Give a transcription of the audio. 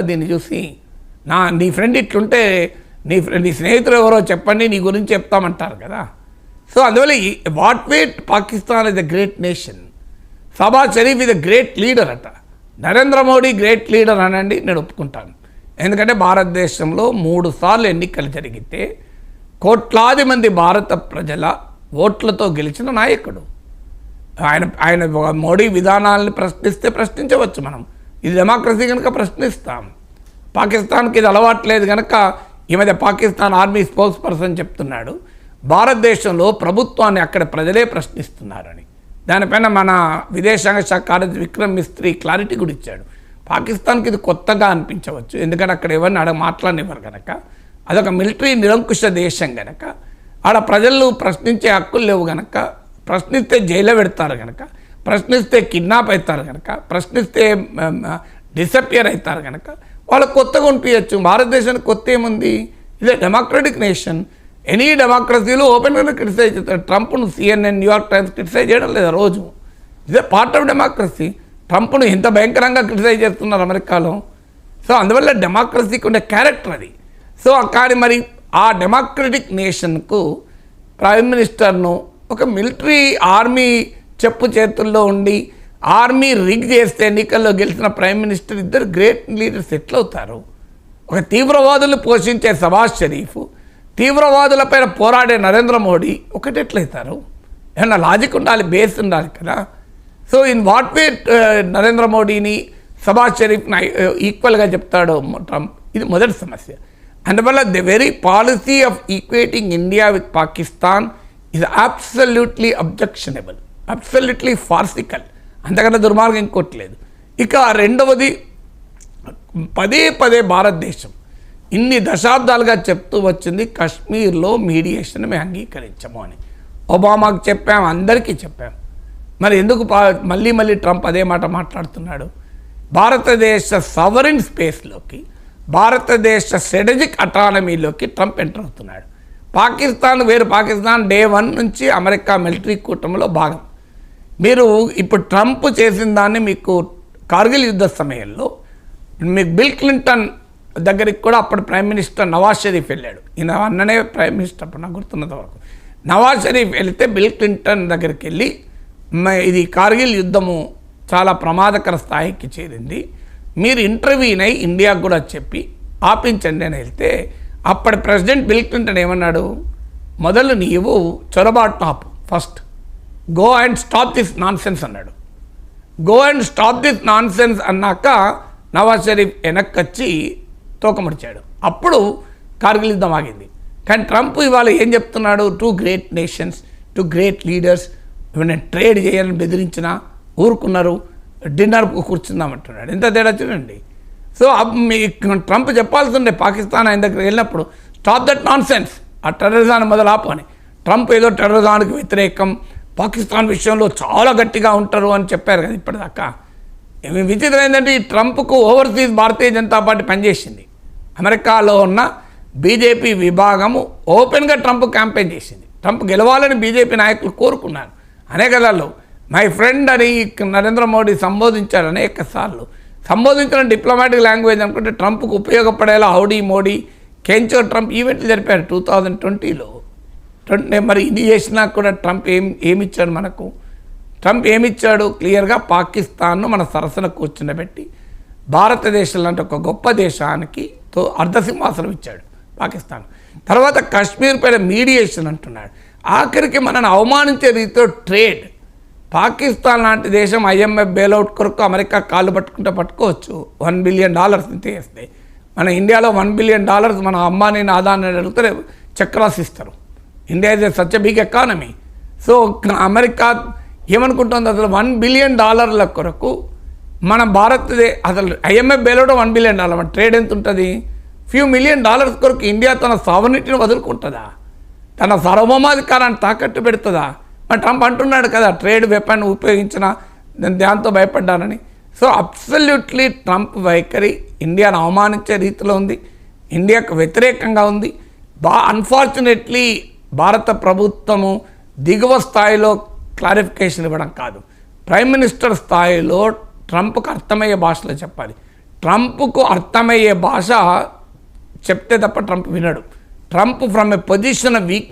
దీన్ని చూసి నీ ఫ్రెండ్ ఇట్లుంటే నీ స్నేహితులు ఎవరో చెప్పండి, నీ గురించి చెప్తామంటారు కదా. సో అందువల్ల what wait Pakistan is a great nation, Shahbaz Sharif is a great leader అట. నరేంద్ర మోడీ గ్రేట్ లీడర్ అనండి, నేను ఒప్పుకుంటాను. ఎందుకంటే భారతదేశంలో 3 సార్లు ఎన్నికలు జరిగితే కోట్లాది మంది భారత ప్రజల ఓట్లతో గెలిచిన నాయకుడు ఆయన. మోడీ విధానాలను ప్రశ్నించవచ్చు మనం, ఇది డెమోక్రసీ కనుక ప్రశ్నిస్తాం. పాకిస్తాన్కి ఇది అలవాట్లేదు కనుక ఈ మధ్య పాకిస్తాన్ ఆర్మీ స్పోక్స్ పర్సన్ చెప్తున్నాడు భారతదేశంలో ప్రభుత్వాన్ని అక్కడ ప్రజలే ప్రశ్నిస్తున్నారని. దానిపైన మన విదేశాంగ శాఖ కార్యదర్శి విక్రమ్ మిస్త్రీ క్లారిటీ కూడా ఇచ్చాడు. పాకిస్తాన్కి ఇది కొత్తగా అనిపించవచ్చు, ఎందుకంటే అక్కడ ఎవరిని మాట్లాడనివ్వరు కనుక, అదొక మిలిటరీ నిరంకుశ దేశం కనుక, ఆడ ప్రజలు ప్రశ్నించే హక్కులు లేవు కనుక, ప్రశ్నిస్తే జైల్లో పెడతారు కనుక, ప్రశ్నిస్తే కిడ్నాప్ అవుతారు కనుక, ప్రశ్నిస్తే డిసపియర్ అవుతారు కనుక వాళ్ళకు కొత్తగా అనిపించచ్చు. భారతదేశానికి కొత్త ఏముంది? ఇదే డెమోక్రటిక్ నేషన్. ఎనీ డెమోక్రసీలో ఓపెన్గా క్రిటిసైజ్ చేస్తారు. ట్రంప్ను CNN, న్యూయార్క్ టైమ్స్ క్రిటిసైజ్ చేయడం లేదా రోజు? ఇదే పార్ట్ ఆఫ్ డెమోక్రసీ. ట్రంప్ను ఎంత భయంకరంగా క్రిటిసైజ్ చేస్తున్నారు అమెరికాలో. సో అందువల్ల డెమోక్రసీకి ఉండే క్యారెక్టర్ అది. సో కానీ మరి ఆ డెమోక్రటిక్ నేషన్కు ప్రైమ్ మినిస్టర్ను ఒక మిలిటరీ ఆర్మీ చెప్పు చేతుల్లో ఉండి ఆర్మీ రిగ్ చేస్తే ఎన్నికల్లో గెలిచిన ప్రైమ్ మినిస్టర్ ఇద్దరు గ్రేట్ లీడర్స్ ఎట్లవుతారు? ఒక తీవ్రవాదులు పోషించే షహబాజ్ షరీఫ్, తీవ్రవాదులపైన పోరాడే నరేంద్ర మోడీ ఒకటెట్లయితారు? ఏమన్నా లాజిక్ ఉండాలి, బేస్ ఉండాలి కదా. So in what way Narendra మోడీని షహబాజ్ షరీఫ్ని ఈక్వల్గా చెప్తాడో ట్రంప్, ఇది మొదటి సమస్య. అందువల్ల the very policy of equating India with Pakistan is absolutely objectionable, absolutely farcical, అంతకన్నా దుర్మార్గం ఇంకోట్లేదు. ఇక రెండవది, పదే భారతదేశం ఇన్ని దశాబ్దాలుగా చెప్తూ వచ్చింది కశ్మీర్లో మీడియేషన్ మేము అంగీకరించము అని. ఒబామాకు చెప్పాం, అందరికీ చెప్పాం. మరి ఎందుకు మళ్ళీ ట్రంప్ అదే మాట మాట్లాడుతున్నాడు? భారతదేశ సవరిన్ స్పేస్లోకి, భారతదేశ స్ట్రాటజిక్ అటానమీలోకి ట్రంప్ ఎంటర్ అవుతున్నాడు. పాకిస్తాన్ వేరు, పాకిస్తాన్ డే 1 నుంచి అమెరికా మిలిటరీ కూటమిలో భాగం. మీరు ఇప్పుడు ట్రంప్ చేసిన దాన్ని మీకు కార్గిల్ యుద్ధ సమయంలో మీకు బిల్ క్లింటన్ దగ్గరికి కూడా అప్పుడు ప్రైమ్ మినిస్టర్ నవాజ్ షరీఫ్ వెళ్ళాడు. ఈయన అన్ననే ప్రైమ్ మినిస్టర్ అప్పుడు నాకు గుర్తున్నంత వరకు. నవాజ్ షరీఫ్ వెళితే బిల్ క్లింటన్ దగ్గరికి వెళ్ళి ఇది కార్గిల్ యుద్ధము చాలా ప్రమాదకర స్థాయికి చేరింది, మీరు ఇంటర్వ్యూని ఇండియాకు కూడా చెప్పి ఆపించండి అని వెళ్తే అప్పటి ప్రెసిడెంట్ బిల్ క్లింటన్ ఏమన్నాడు? మొదలు నీవు చొరబాటును ఆపు, first go and stop this nonsense అన్నాడు. Go and stop this nonsense అన్నాక నవాజ్ షరీఫ్ వెనక్కి తోకముడిచాడు. అప్పుడు కార్గిల్ యుద్ధం ఆగింది. కానీ ట్రంప్ ఇవాళ ఏం చెప్తున్నాడు? 2 గ్రేట్ నేషన్స్, 2 గ్రేట్ లీడర్స్, నేను ట్రేడ్ చేయాలని బెదిరించినా ఊరుకున్నారు, డిన్నర్ కూర్చుందామంటున్నాడు. ఎంత తేడా చూడండి. సో ట్రంప్ చెప్పాల్సి ఉండే పాకిస్తాన్ ఆయన దగ్గర వెళ్ళినప్పుడు, స్టాప్ దట్ నాన్ సెన్స్, ఆ టెర్రరిజాన్ని మొదలు ఆపు అని. ట్రంప్ ఏదో టెర్రరిజానికి వ్యతిరేకం, పాకిస్తాన్ విషయంలో చాలా గట్టిగా ఉంటారు అని చెప్పారు కదా ఇప్పటిదాకా. విచిత్రం ఏంటంటే ఈ ట్రంప్కు ఓవర్సీస్ భారతీయ జనతా పార్టీ పనిచేసింది. అమెరికాలో ఉన్న బీజేపీ విభాగము ఓపెన్గా ట్రంప్ క్యాంపెయిన్ చేసింది. ట్రంప్ గెలవాలని బీజేపీ నాయకులు కోరుకున్నారు. అనేకదాళ్ళు మై ఫ్రెండ్ అని నరేంద్ర మోడీ సంబోధించారు అనేక సార్లు. సంబోధించిన డిప్లొమాటిక్ లాంగ్వేజ్ అనుకుంటే ట్రంప్కు ఉపయోగపడేలా హౌడీ మోడీ, కెంచో ట్రంప్ ఈవెంట్లు జరిపారు 2020లో. మరి ఇది చేసినా కూడా ట్రంప్ ఏమిచ్చాడు మనకు? ట్రంప్ ఏమిచ్చాడు? క్లియర్గా పాకిస్తాన్ను మన సరసన కూర్చుండబెట్టి భారతదేశం లాంటి ఒక గొప్ప దేశానికి అర్ధసింహాసనం ఇచ్చాడు పాకిస్తాన్. తర్వాత కశ్మీర్ పైన మీడియేషన్ అంటున్నాడు. ఆఖరికి మనల్ని అవమానించే రీతిలో ట్రేడ్, పాకిస్తాన్ లాంటి దేశం IMF బెయిల్అవుట్ కొరకు అమెరికా కాళ్ళు పట్టుకుంటే పట్టుకోవచ్చు, $1 బిలియన్ తీస్తే. మన ఇండియాలో $1 బిలియన్ మన అంబానీని ఆదాన్ని అడిగితే చెక్ రాసిస్తారు. India is such a big economy. So America ఏమనుకుంటుంది? అసలు $1 బిలియన్ కొరకు మన అసలు IMF బెయిల్అవుట్ $1 బిలియన్, మన ట్రేడ్ ఎంత ఉంటుంది? ఫ్యూ $1 మిలియన్ కొరకు ఇండియా తన సావర్నిటీని వదులుకుంటుందా? తన సార్వభౌమాధికారాన్ని తాకట్టు పెడుతుందా? మరి ట్రంప్ అంటున్నాడు కదా ట్రేడ్ వెపన్ ఉపయోగించిన దాంతో భయపడ్డానని. సో అబ్సల్యూట్లీ ట్రంప్ వైఖరి ఇండియాను అవమానించే రీతిలో ఉంది, ఇండియాకు వ్యతిరేకంగా ఉంది. అన్ఫార్చునేట్లీ భారత ప్రభుత్వము దిగువ స్థాయిలో క్లారిఫికేషన్ ఇవ్వడం కాదు, ప్రైమ్ మినిస్టర్ స్థాయిలో ట్రంప్కు అర్థమయ్యే భాషలో చెప్పాలి. ట్రంప్కు అర్థమయ్యే భాష చెప్తే తప్ప ట్రంప్ వినడు. Trump from a position of week